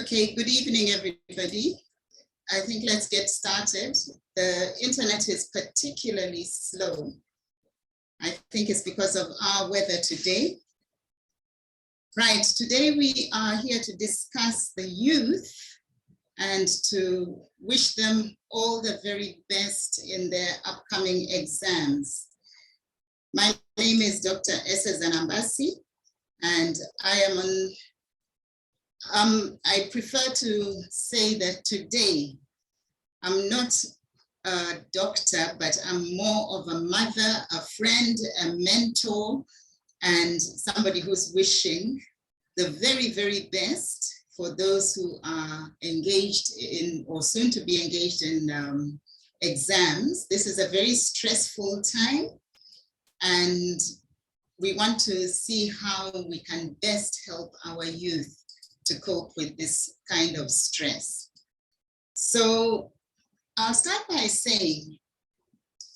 Okay, good evening, everybody. I think let's get started. The internet is particularly slow. I think it's because of our weather today. Right, today we are here to discuss the youth and to wish them all the very best in their upcoming exams. My name is Dr. Esa Zanambasi, and I am I prefer to say that today I'm not a doctor, but I'm more of a mother, a friend, a mentor, and somebody who's wishing the very, very best for those who are engaged in or soon to be engaged in exams. This is a very stressful time, and we want to see how we can best help our youth to cope with this kind of stress. So I'll start by saying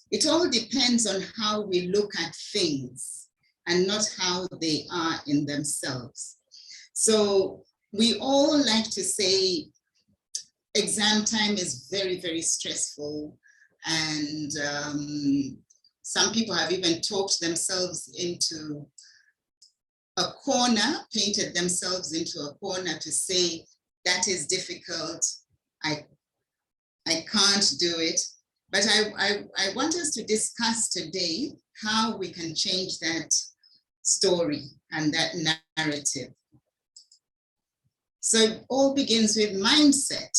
it all depends on how we look at things and not how they are in themselves. So we all like to say exam time is very, very stressful, and some people have even talked themselves into a corner, painted themselves into a corner to say, that is difficult, I can't do it. But I want us to discuss today how we can change that story and that narrative. So it all begins with mindset.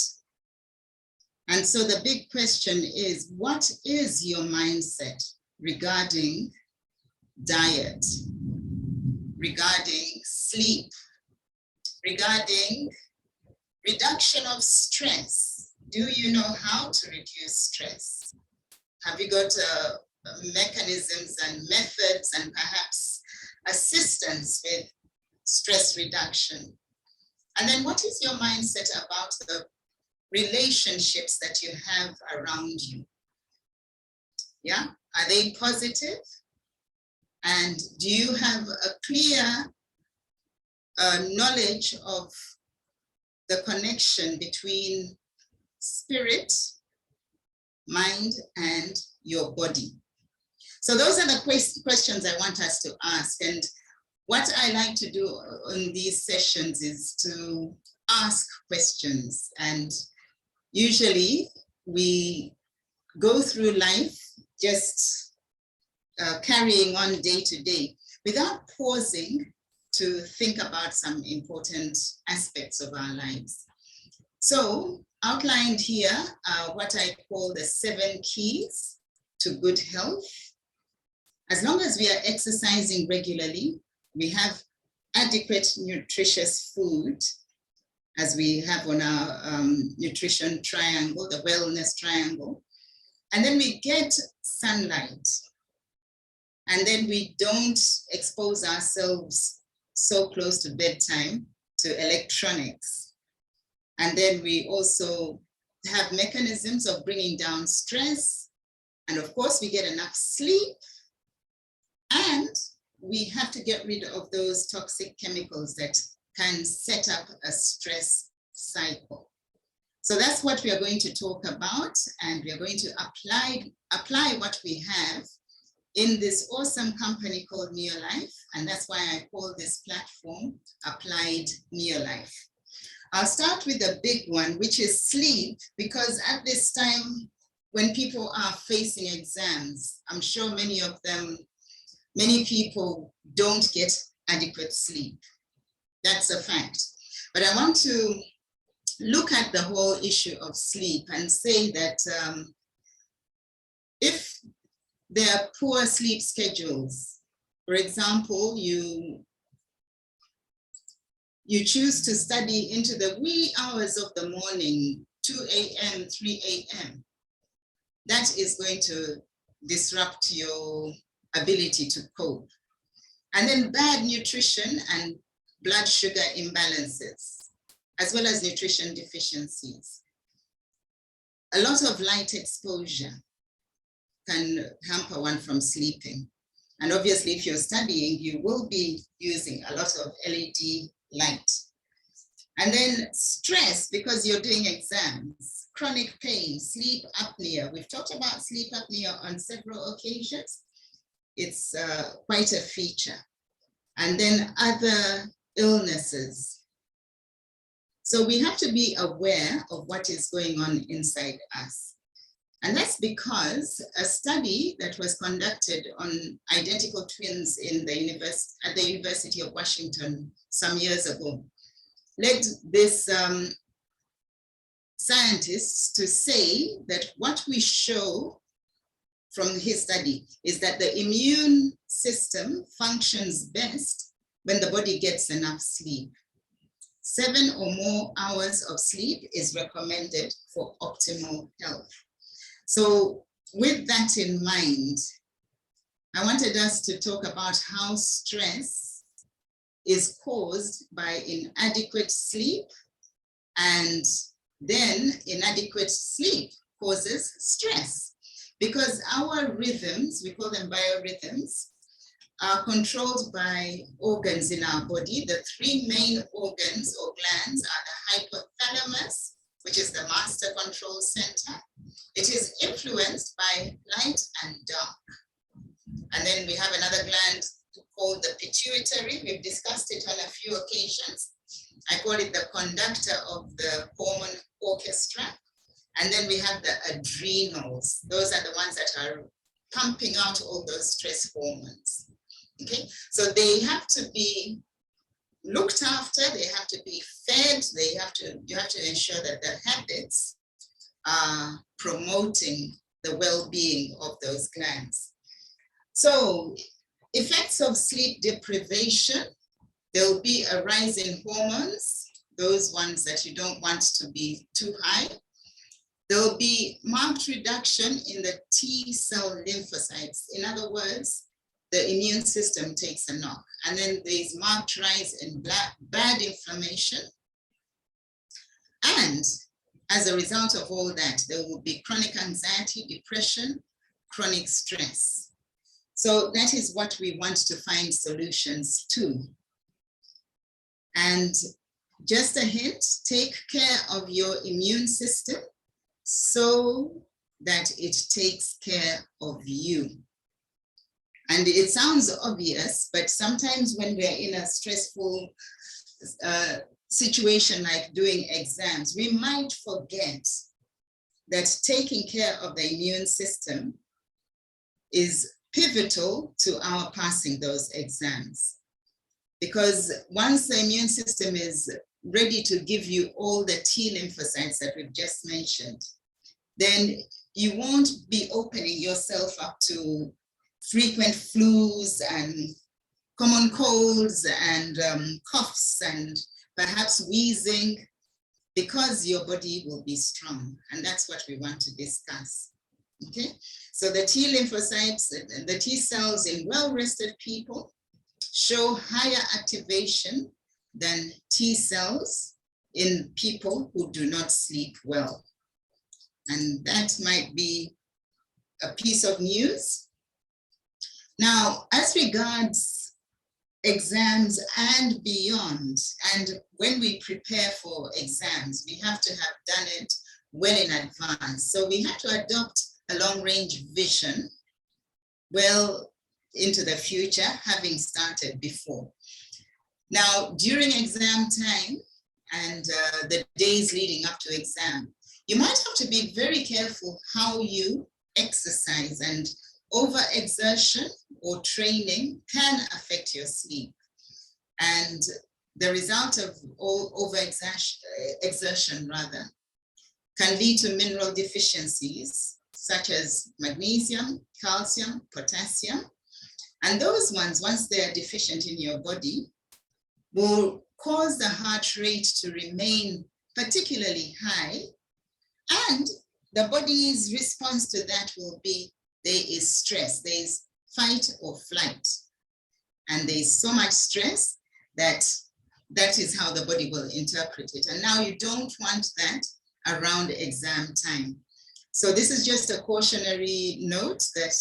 And so the big question is, what is your mindset regarding diet, regarding sleep, regarding reduction of stress? Do you know how to reduce stress? Have you got mechanisms and methods and perhaps assistance with stress reduction? And then what is your mindset about the relationships that you have around you? Yeah, are they positive? And do you have a clear knowledge of the connection between spirit, mind, and your body? So those are the questions I want us to ask. And what I like to do in these sessions is to ask questions. And usually we go through life just carrying on day to day without pausing to think about some important aspects of our lives. So outlined here are what I call the 7 keys to good health. As long as we are exercising regularly, we have adequate nutritious food, as we have on our nutrition triangle, the wellness triangle. And then we get sunlight. And then we don't expose ourselves so close to bedtime to electronics. And then we also have mechanisms of bringing down stress. And of course, we get enough sleep. And we have to get rid of those toxic chemicals that can set up a stress cycle. So that's what we are going to talk about. And we are going to apply what we have in this awesome company called Neolife. And that's why I call this platform Applied Neolife. I'll start with the big one, which is sleep, because at this time, when people are facing exams, I'm sure many people don't get adequate sleep. That's a fact. But I want to look at the whole issue of sleep and say that if there are poor sleep schedules, for example, you choose to study into the wee hours of the morning, 2 a.m., 3 a.m., that is going to disrupt your ability to cope. And then bad nutrition and blood sugar imbalances, as well as nutrition deficiencies. A lot of light exposure can hamper one from sleeping. And obviously, if you're studying, you will be using a lot of LED light. And then stress, because you're doing exams, chronic pain, sleep apnea. We've talked about sleep apnea on several occasions. It's quite a feature. And then other illnesses. So we have to be aware of what is going on inside us. And that's because a study that was conducted on identical twins in the at the University of Washington some years ago led this scientists to say that what we show from his study is that the immune system functions best when the body gets enough sleep. 7 or more hours of sleep is recommended for optimal health. So with that in mind, I wanted us to talk about how stress is caused by inadequate sleep, and then inadequate sleep causes stress. Because our rhythms, we call them biorhythms, are controlled by organs in our body. The 3 main organs or glands are the hypothalamus, which is the master control center. It is influenced by light and dark. And then we have another gland called the pituitary. We've discussed it on a few occasions. I call it the conductor of the hormone orchestra. And then we have the adrenals. Those are the ones that are pumping out all those stress hormones. Okay, so they have to be looked after, they have to be fed, you have to ensure that the habits are promoting the well-being of those glands. So effects of sleep deprivation, there'll be a rise in hormones, those ones that you don't want to be too high. There'll be marked reduction in the T cell lymphocytes. In other words, the immune system takes a knock. And then there's marked rise in bad inflammation. And as a result of all that, there will be chronic anxiety, depression, chronic stress. So that is what we want to find solutions to. And just a hint, take care of your immune system so that it takes care of you. And it sounds obvious, but sometimes when we're in a stressful situation like doing exams, we might forget that taking care of the immune system is pivotal to our passing those exams. Because once the immune system is ready to give you all the T lymphocytes that we've just mentioned, then you won't be opening yourself up to frequent flus and common colds and coughs and perhaps wheezing, because your body will be strong. And that's what we want to discuss. Okay, so the T lymphocytes, the T cells in well-rested people show higher activation than T cells in people who do not sleep well. And that might be a piece of news. Now, as regards exams and beyond, and when we prepare for exams, we have to have done it well in advance. So we have to adopt a long-range vision well into the future, having started before. Now, during exam time and the days leading up to exam, you might have to be very careful how you exercise, and overexertion or training can affect your sleep. And the result of overexertion can lead to mineral deficiencies such as magnesium, calcium, potassium. And those ones, once they are deficient in your body, will cause the heart rate to remain particularly high. And the body's response to that will be, there is stress, there is fight or flight. And there is so much stress that is how the body will interpret it. And now you don't want that around exam time. So this is just a cautionary note that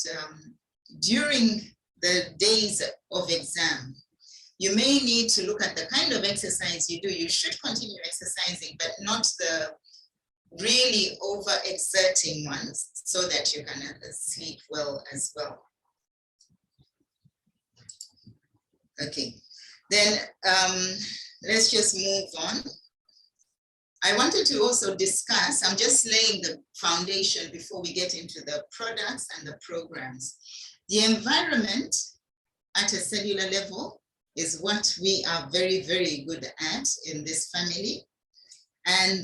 during the days of exam, You may need to look at the kind of exercise you do. You should continue exercising, but not the really overexerting ones, so that you can sleep well as well. Okay, then let's just move on. I wanted to also discuss, I'm just laying the foundation before we get into the products and the programs. The environment at a cellular level is what we are very, very good at in this family. And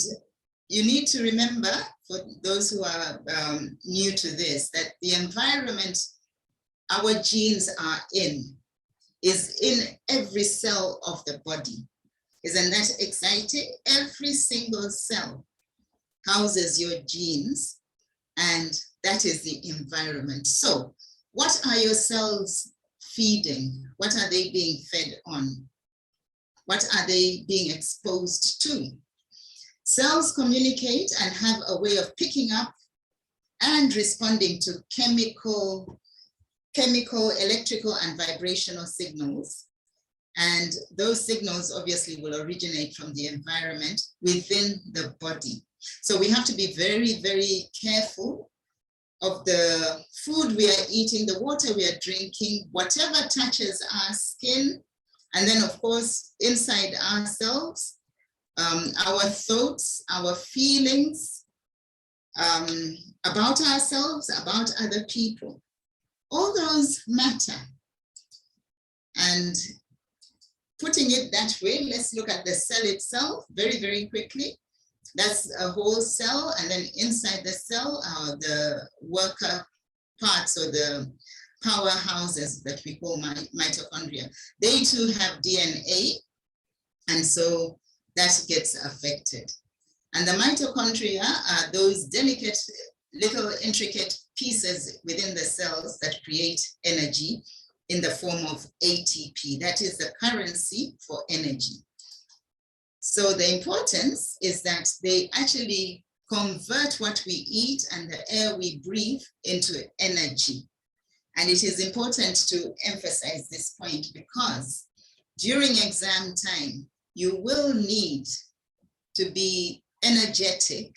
you need to remember, for those who are new to this, that the environment our genes are in is in every cell of the body. Isn't that exciting? Every single cell houses your genes, and that is the environment. So what are your cells feeding? What are they being fed on? What are they being exposed to? Cells communicate and have a way of picking up and responding to chemical, electrical, and vibrational signals. And those signals obviously will originate from the environment within the body. So we have to be very, very careful of the food we are eating, the water we are drinking, whatever touches our skin. And then of course, inside ourselves, our thoughts, our feelings about ourselves, about other people. All those matter. And putting it that way, let's look at the cell itself very, very quickly. That's a whole cell, and then inside the cell are the worker parts, or the powerhouses that we call mitochondria. They too have DNA, and so that gets affected. And the mitochondria are those delicate, little intricate pieces within the cells that create energy in the form of ATP. That is the currency for energy. So the importance is that they actually convert what we eat and the air we breathe into energy. And it is important to emphasize this point, because during exam time, you will need to be energetic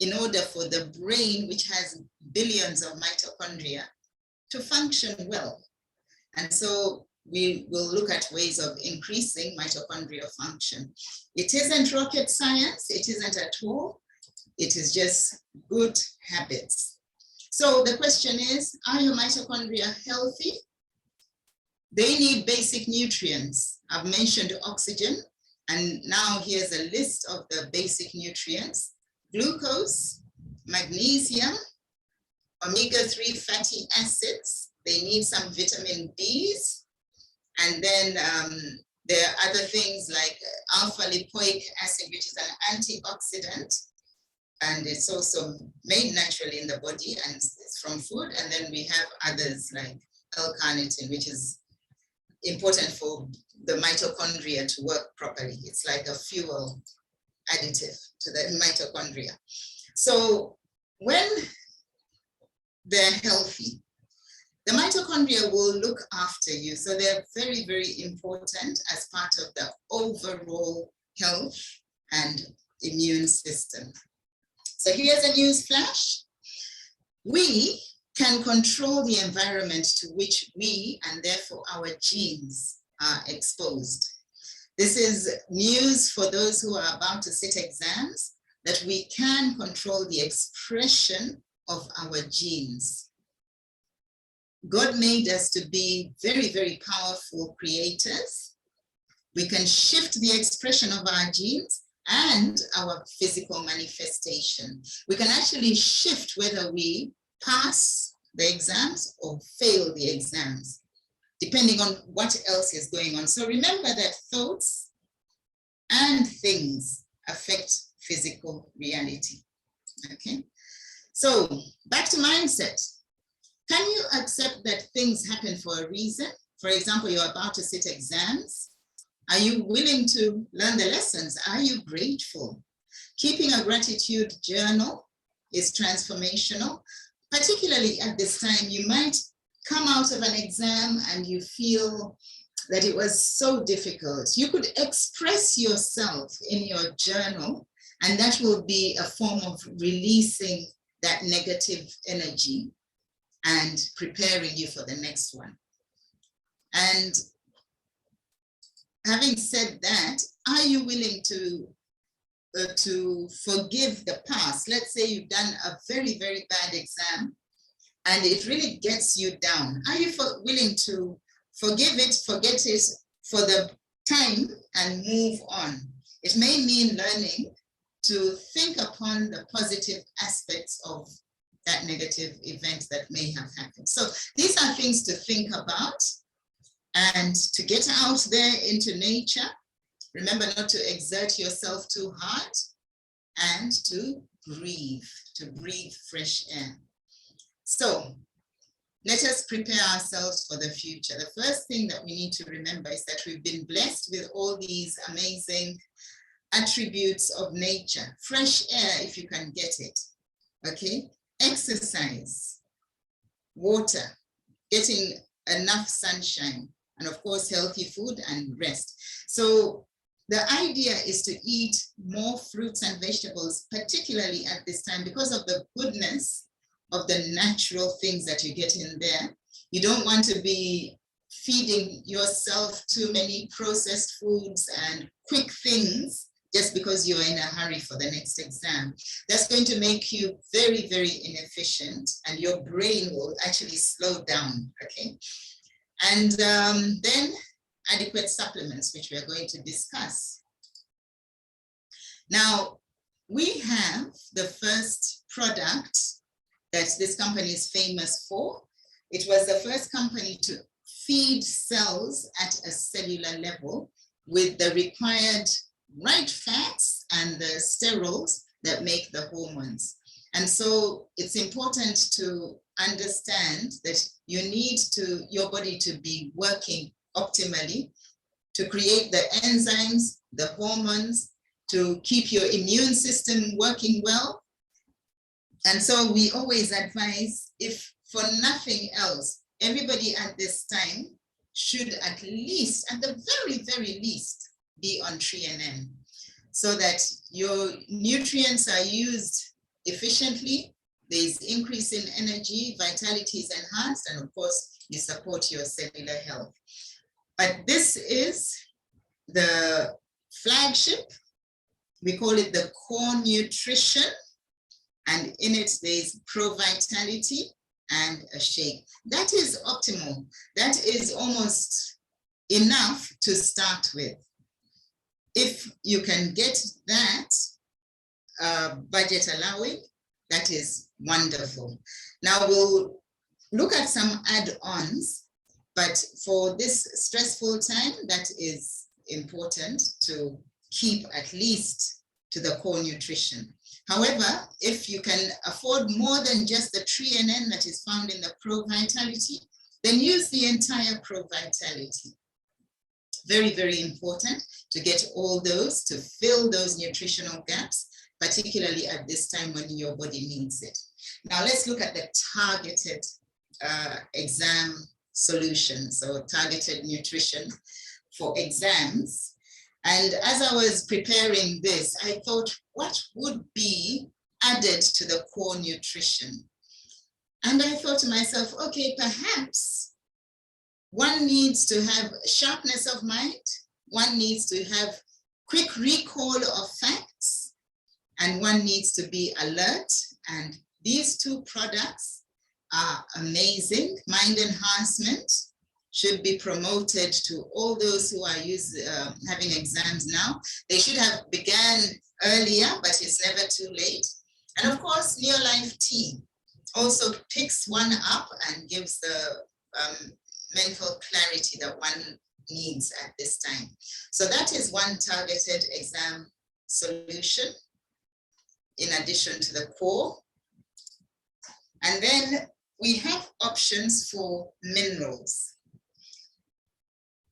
in order for the brain, which has billions of mitochondria, to function well. And so we will look at ways of increasing mitochondrial function. It isn't rocket science, it isn't at all. It is just good habits. So the question is, are your mitochondria healthy? They need basic nutrients. I've mentioned oxygen, and now here's a list of the basic nutrients: glucose, magnesium, omega-3 fatty acids. They need some vitamin Bs. And then there are other things like alpha lipoic acid, which is an antioxidant. And it's also made naturally in the body, and it's from food. And then we have others like L-carnitine, which is important for the mitochondria to work properly. It's like a fuel additive to the mitochondria. So when they're healthy, the mitochondria will look after you. So they're very, very important as part of the overall health and immune system. So here's a news flash. We can control the environment to which we, and therefore our genes, are exposed. This is news for those who are about to sit exams, that we can control the expression of our genes. God made us to be very, very powerful creators. We can shift the expression of our genes and our physical manifestation. We can actually shift whether we pass the exams or fail the exams, depending on what else is going on. So remember that thoughts and things affect physical reality. Okay, so back to mindset. Can you accept that things happen for a reason? For example, you're about to sit exams. Are you willing to learn the lessons? Are you grateful? Keeping a gratitude journal is transformational. Particularly at this time, you might come out of an exam and you feel that it was so difficult. You could express yourself in your journal, and that will be a form of releasing that negative energy and preparing you for the next one. And having said that, are you willing to forgive the past? Let's say you've done a very, very bad exam and it really gets you down. Are you willing to forgive it, forget it for the time and move on? It may mean learning to think upon the positive aspects of that negative event that may have happened. So these are things to think about and to get out there into nature. Remember not to exert yourself too hard and to breathe fresh air. So let us prepare ourselves for the future. The first thing that we need to remember is that we've been blessed with all these amazing attributes of nature. Fresh air, if you can get it, okay? Exercise, water, getting enough sunshine, and of course, healthy food and rest. So the idea is to eat more fruits and vegetables, particularly at this time, because of the goodness of the natural things that you get in there. You don't want to be feeding yourself too many processed foods and quick things just because you're in a hurry for the next exam. That's going to make you very, very inefficient, and your brain will actually slow down, okay? And then adequate supplements, which we are going to discuss. Now, we have the first product that this company is famous for. It was the first company to feed cells at a cellular level with the required right fats and the sterols that make the hormones. And so it's important to understand that you need your body to be working optimally to create the enzymes, the hormones, to keep your immune system working well. And so we always advise, if for nothing else, everybody at this time should at least, at the very, very least, be on TreeNN so that your nutrients are used efficiently, there's increase in energy, vitality is enhanced, and of course, you support your cellular health. But this is the flagship. We call it the Core Nutrition, and in it, there's Pro Vitality and a shake. That is optimal. That is almost enough to start with. If you can get that, budget allowing, that is wonderful. Now we'll look at some add-ons, but for this stressful time, that is important to keep at least to the core nutrition. However, if you can afford more than just the TreeNN that is found in the Pro Vitality, then use the entire Pro Vitality. Very, very important to get all those, to fill those nutritional gaps, particularly at this time when your body needs it. Now let's look at the targeted exam solution, so targeted nutrition for exams. And as I was preparing this, I thought, what would be added to the core nutrition? And I thought to myself, okay, perhaps one needs to have sharpness of mind, one needs to have quick recall of facts, and one needs to be alert. And these two products are amazing. Mind enhancement should be promoted to all those who are having exams now. They should have began earlier, but it's never too late. And of course, Neolife Tea also picks one up and gives the mental clarity that one needs at this time. So that is one targeted exam solution in addition to the core. And then we have options for minerals.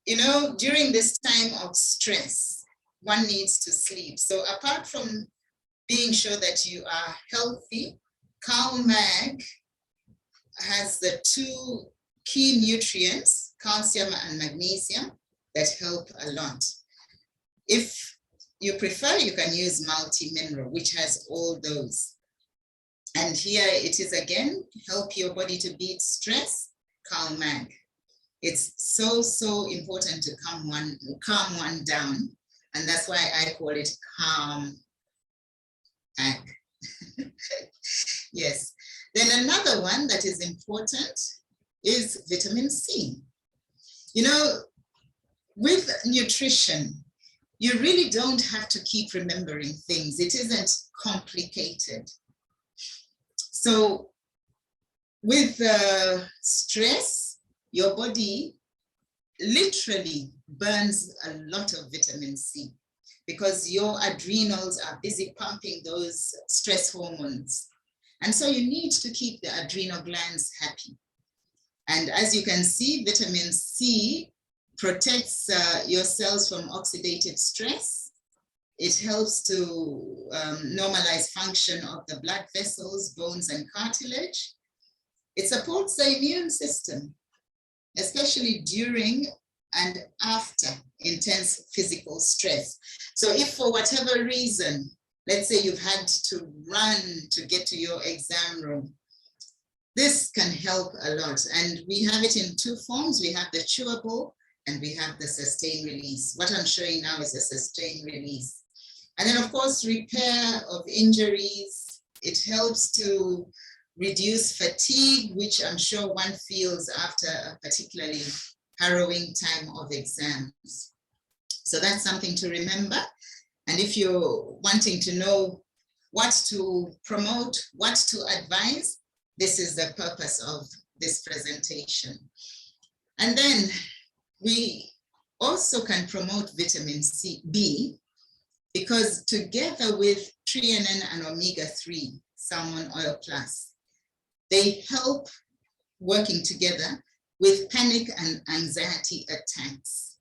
You know, during this time of stress, one needs to sleep. So apart from being sure that you are healthy, CalMag has the two key nutrients, calcium and magnesium, that help a lot. If you prefer, you can use multi-mineral, which has all those. And here it is again, help your body to beat stress, CalMag. It's so important to calm one down. And that's why I call it CalMag. Yes. Then another one that is important is vitamin C. You know, with nutrition, you really don't have to keep remembering things. It isn't complicated. So with stress, your body literally burns a lot of vitamin C because your adrenals are busy pumping those stress hormones. And so you need to keep the adrenal glands happy. And as you can see, vitamin C protects your cells from oxidative stress. It helps to normalize function of the blood vessels, bones, and cartilage. It supports the immune system, especially during and after intense physical stress. So if for whatever reason, let's say you've had to run to get to your exam room, this can help a lot. And we have it in two forms. We have the chewable and we have the sustained release. What I'm showing now is a sustained release. And then of course, repair of injuries. It helps to reduce fatigue, which I'm sure one feels after a particularly harrowing time of exams. So that's something to remember. And if you're wanting to know what to promote, what to advise, this is the purpose of this presentation. And then we also can promote vitamin B because together with threonine and omega-3, salmon oil plus, they help working together with panic and anxiety attacks.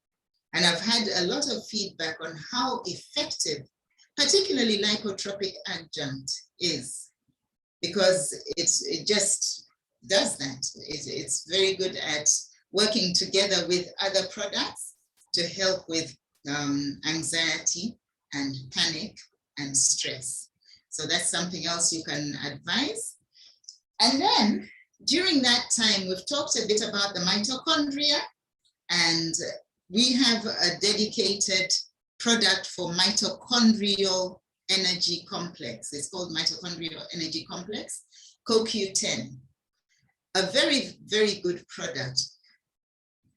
And I've had a lot of feedback on how effective, particularly lipotropic adjunct is, because it just does that. It's very good at working together with other products to help with anxiety and panic and stress. So that's something else you can advise. And then during that time, we've talked a bit about the mitochondria, and we have a dedicated product for mitochondrial energy complex. It's called mitochondrial energy complex, CoQ10, a very, very good product.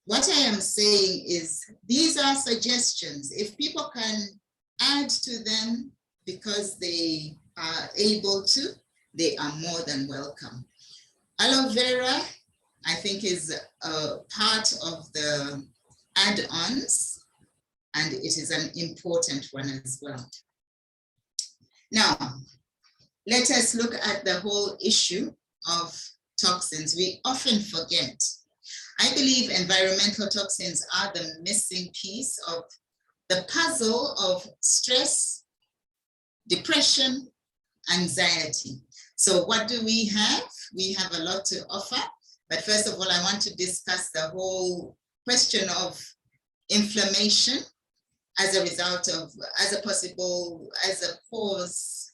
What I am saying is these are suggestions. If people can add to them because they are able to, they are more than welcome. Aloe vera, I think, is a part of the add-ons, and it is an important one as well. Now, let us look at the whole issue of toxins. We often forget. I believe environmental toxins are the missing piece of the puzzle of stress, depression, anxiety. So what do we have? We have a lot to offer. But first of all, I want to discuss the whole question of inflammation as a result of, as a cause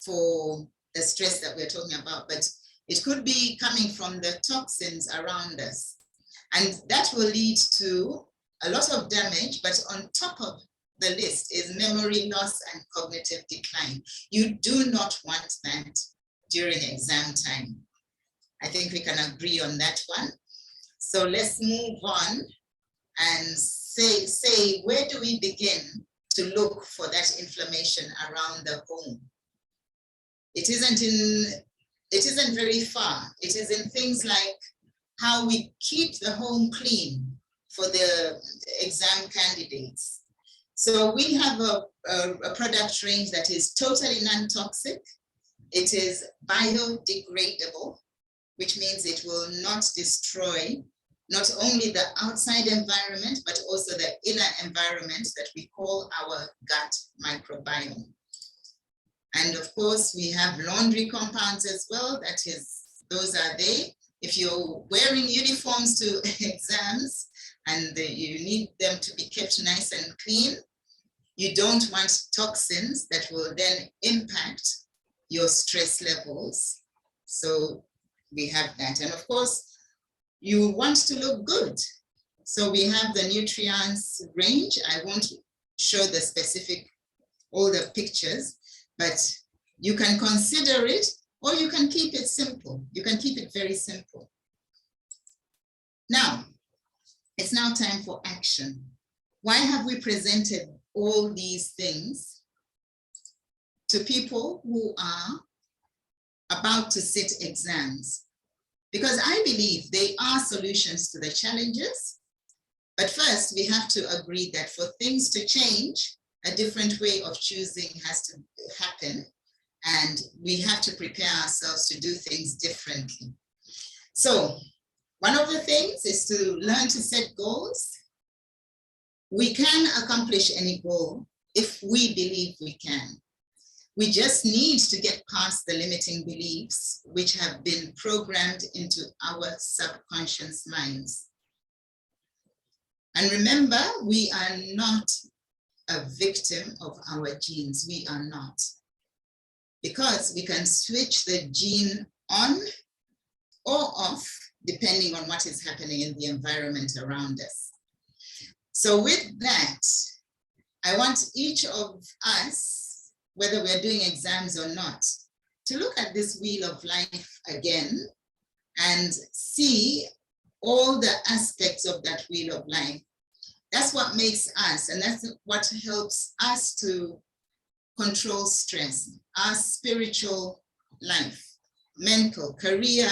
for the stress that we're talking about. But it could be coming from the toxins around us. And that will lead to a lot of damage, but on top of the list is memory loss and cognitive decline. You do not want that during exam time. I think we can agree on that one. So let's move on and say where do we begin to look for that inflammation around the home? It isn't very far. It is in things like how we keep the home clean for the exam candidates. So we have a product range that is totally non-toxic. It is biodegradable, which means it will not destroy not only the outside environment, but also the inner environment that we call our gut microbiome. And of course, we have laundry compounds as well. That is, those are they. If you're wearing uniforms to exams and you need them to be kept nice and clean. You don't want toxins that will then impact your stress levels. So we have that. And of course, you want to look good. So we have the nutrients range. I won't show the specific, all the pictures, but you can consider it, or you can keep it simple. You can keep it very simple. Now, it's now time for action. Why have we presented all these things to people who are about to sit exams? Because I believe they are solutions to the challenges. But first, we have to agree that for things to change, a different way of choosing has to happen. And we have to prepare ourselves to do things differently. So one of the things is to learn to set goals. We can accomplish any goal if we believe we can. We just need to get past the limiting beliefs which have been programmed into our subconscious minds. And remember, we are not a victim of our genes. We are not. Because we can switch the gene on or off depending on what is happening in the environment around us. So with that, I want each of us, whether we're doing exams or not, to look at this wheel of life again and see all the aspects of that wheel of life. That's what makes us, and that's what helps us to control stress, our spiritual life, mental, career.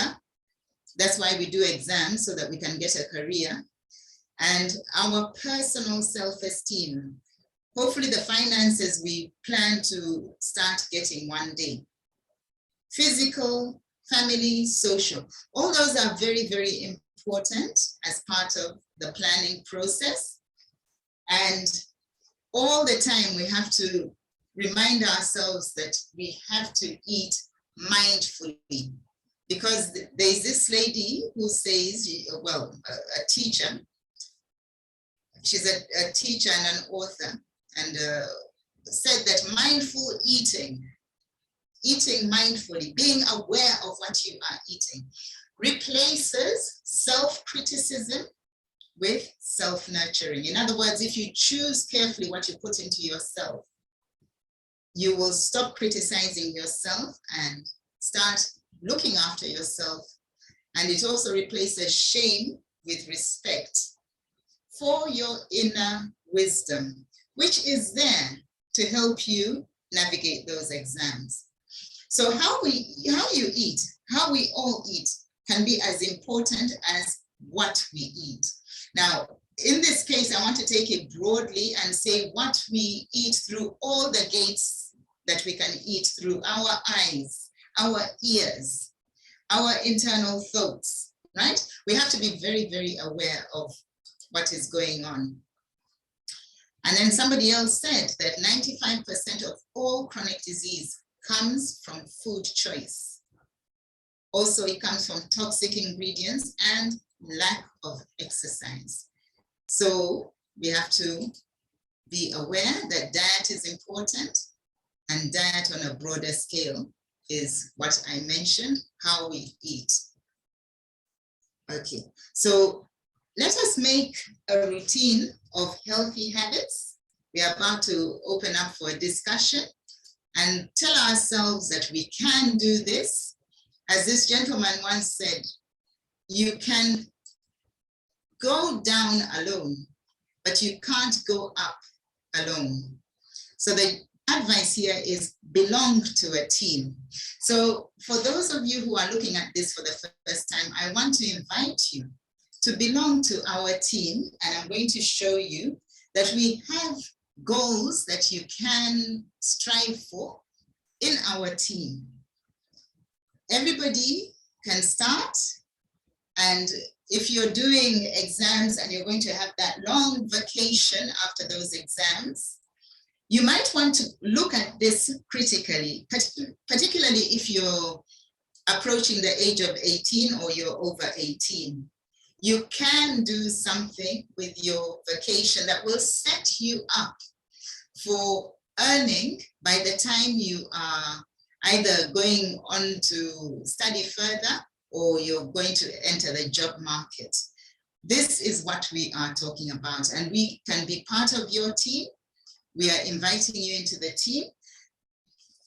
That's why we do exams, so that we can get a career, and our personal self-esteem. Hopefully the finances we plan to start getting one day. Physical, family, social. All those are very, very important as part of the planning process. And all the time we have to remind ourselves that we have to eat mindfully. Because there's this lady who says, well, a teacher, she's a teacher and an author, and said that mindful eating mindfully, being aware of what you are eating, replaces self-criticism with self-nurturing. In other words, if you choose carefully what you put into yourself, you will stop criticizing yourself and start looking after yourself. And it also replaces shame with respect for your inner wisdom, which is there to help you navigate those exams. So how you eat, how we all eat, can be as important as what we eat. Now, in this case, I want to take it broadly and say what we eat through all the gates that we can eat through: our eyes, our ears, our internal thoughts, right? We have to be very, very aware of what is going on. And then somebody else said that 95% of all chronic disease comes from food choice. Also, it comes from toxic ingredients and lack of exercise. So we have to be aware that diet is important, and diet on a broader scale is what I mentioned, how we eat. Okay, so let us make a routine of healthy habits. We are about to open up for a discussion and tell ourselves that we can do this. As this gentleman once said, you can go down alone, but you can't go up alone. So the advice here is belong to a team. So for those of you who are looking at this for the first time, I want to invite you to belong to our team, and I'm going to show you that we have goals that you can strive for in our team. Everybody can start, and if you're doing exams and you're going to have that long vacation after those exams, you might want to look at this critically, particularly if you're approaching the age of 18 or you're over 18. You can do something with your vacation that will set you up for earning by the time you are either going on to study further or you're going to enter the job market. This is what we are talking about, and we can be part of your team. We are inviting you into the team.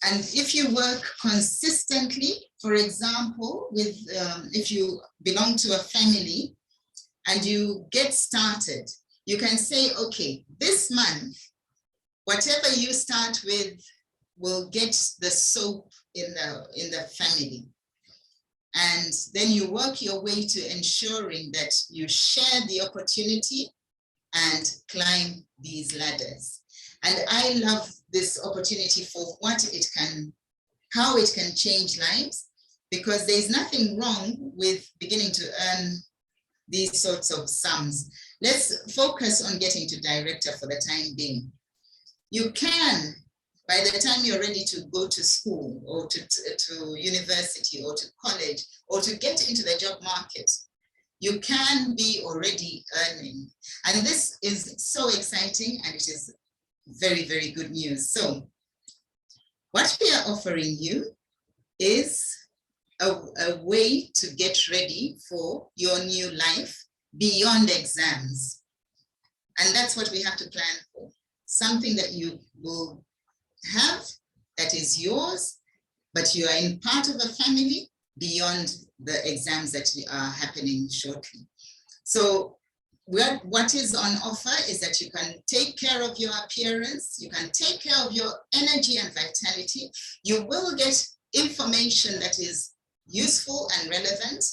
And if you work consistently, for example, with if you belong to a family and you get started, you can say, okay, this month, whatever you start with will get the soap in the family. And then you work your way to ensuring that you share the opportunity and climb these ladders. And I love this opportunity for what it can, how it can change lives, because there's nothing wrong with beginning to earn these sorts of sums. Let's focus on getting to director for the time being. You can, by the time you're ready to go to school or to university or to college or to get into the job market, you can be already earning. And this is so exciting, and it is very, very good news. So what we are offering you is a way to get ready for your new life beyond exams. And that's what we have to plan for. Something that you will have that is yours, but you are in part of a family beyond the exams that are happening shortly. So what is on offer is that you can take care of your appearance, you can take care of your energy and vitality, you will get information that is useful and relevant.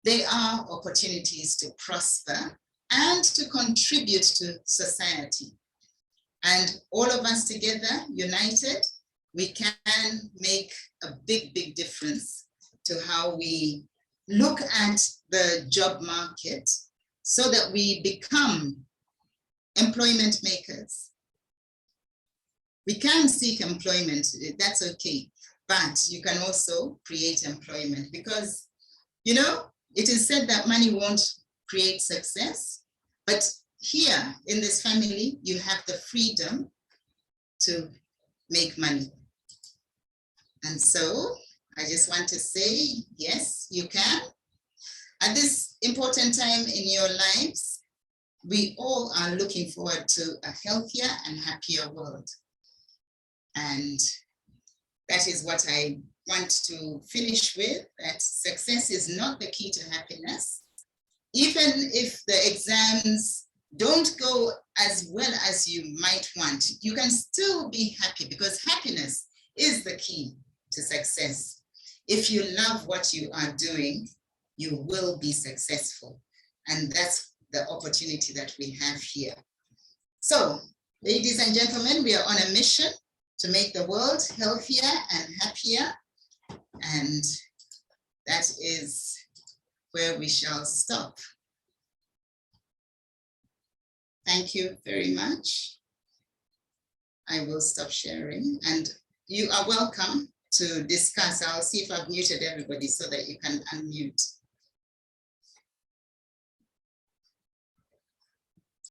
There are opportunities to prosper and to contribute to society. And all of us together, united, we can make a big, big difference to how we look at the job market so that we become employment makers. We can seek employment, that's okay, but you can also create employment because, you know, it is said that money won't create success, but here in this family, you have the freedom to make money. And so I just want to say, yes, you can. At this important time in your lives, we all are looking forward to a healthier and happier world. And that is what I want to finish with, that success is not the key to happiness. Even if the exams don't go as well as you might want, you can still be happy because happiness is the key to success. If you love what you are doing, you will be successful. And that's the opportunity that we have here. So, ladies and gentlemen, we are on a mission to make the world healthier and happier. And that is where we shall stop. Thank you very much. I will stop sharing, and you are welcome to discuss. I'll see if I've muted everybody so that you can unmute.